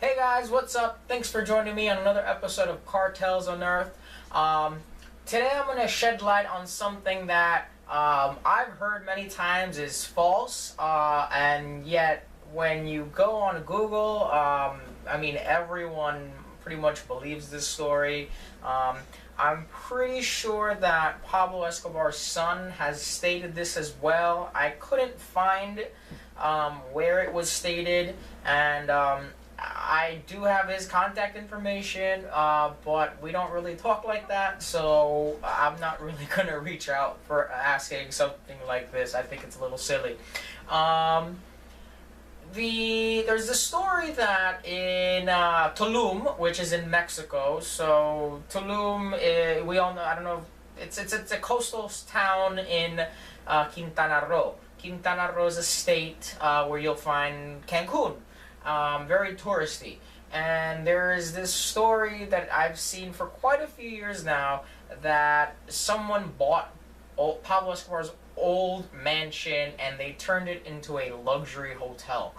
Hey guys, what's up? Thanks for joining me on another episode of Cartels Unearthed. Today I'm going to shed light on something that I've heard many times is false, and yet when you go on Google, everyone pretty much believes this story. I'm pretty sure that Pablo Escobar's son has stated this as well. I couldn't find where it was stated, and I do have his contact information, but we don't really talk like that, so I'm not really going to reach out for asking something like this. I think it's a little silly. There's a story that in Tulum, which is in Mexico. So Tulum, we all know. I don't know. It's a coastal town in Quintana Roo. Quintana Roo is a state where you'll find Cancun. Very touristy. And there is this story that I've seen for quite a few years now that someone bought Pablo Escobar's old mansion and they turned it into a luxury hotel.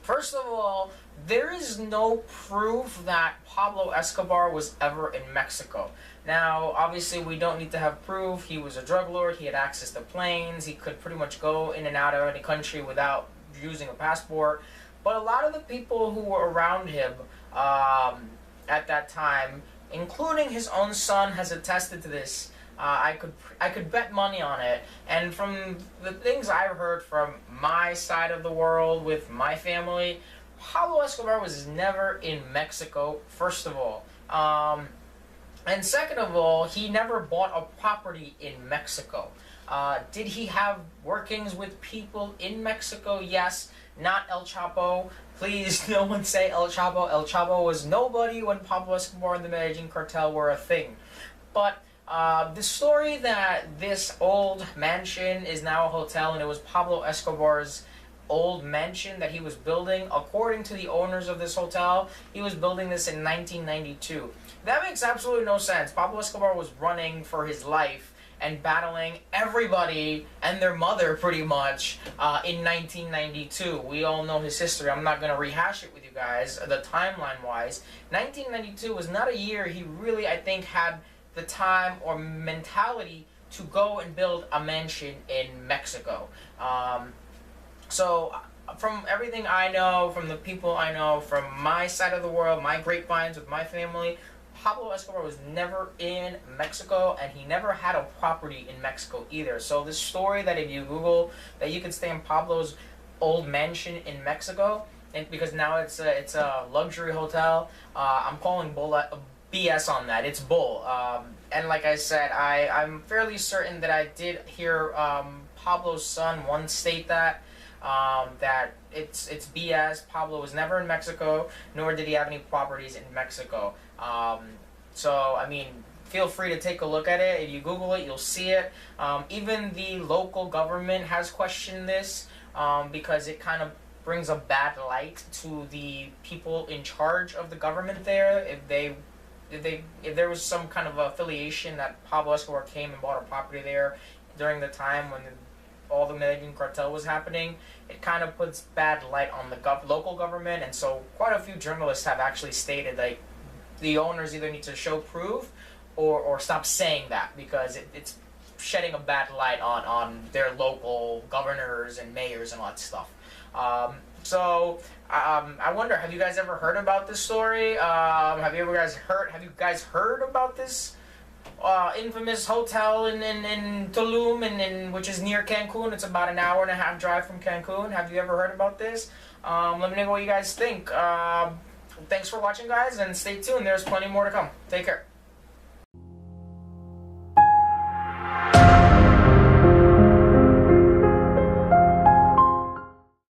First of all, there is no proof that Pablo Escobar was ever in Mexico. Now, obviously, we don't need to have proof. He was a drug lord. He had access to planes. He could pretty much go in and out of any country without using a passport. But a lot of the people who were around him at that time, including his own son, has attested to this. I could bet money on it. And from the things I've heard from my side of the world with my family, Pablo Escobar was never in Mexico, first of all. And second of all, he never bought a property in Mexico. Did he have workings with people in Mexico? Yes. Not El Chapo. Please, no one say El Chapo. El Chapo was nobody when Pablo Escobar and the Medellin cartel were a thing. But the story that this old mansion is now a hotel and it was Pablo Escobar's old mansion that he was building, according to the owners of this hotel, he was building this in 1992. That makes absolutely no sense. Pablo Escobar was running for his life and battling everybody and their mother pretty much in 1992. We all know his history. I'm not going to rehash it with you guys, the timeline-wise. 1992 was not a year he really, I think, had the time or mentality to go and build a mansion in Mexico. So from everything I know, from the people I know, from my side of the world, my grapevines with my family, Pablo Escobar was never in Mexico, and he never had a property in Mexico either. So this story that if you Google that you can stay in Pablo's old mansion in Mexico, and because now it's a luxury hotel, I'm calling BS on that. It's bull. And like I said, I'm fairly certain that I did hear Pablo's son once state that it's BS. Pablo was never in Mexico, nor did he have any properties in Mexico. So, I mean, feel free to take a look at it. If you Google it, you'll see it. Even the local government has questioned this because it kind of brings a bad light to the people in charge of the government there. If there was some kind of affiliation that Pablo Escobar came and bought a property there during the time when all the Medellin cartel was happening, it kind of puts bad light on the local government, and so quite a few journalists have actually stated like the owners either need to show proof or stop saying that because it's shedding a bad light on their local governors and mayors and all that stuff. I wonder, have you guys ever heard about this story? Have you guys heard about this infamous hotel in Tulum, which is near Cancun? It's about an hour and a half drive from Cancun. Have you ever heard about this? Let me know what you guys think. Thanks for watching, guys, and stay tuned. There's plenty more to come. Take care.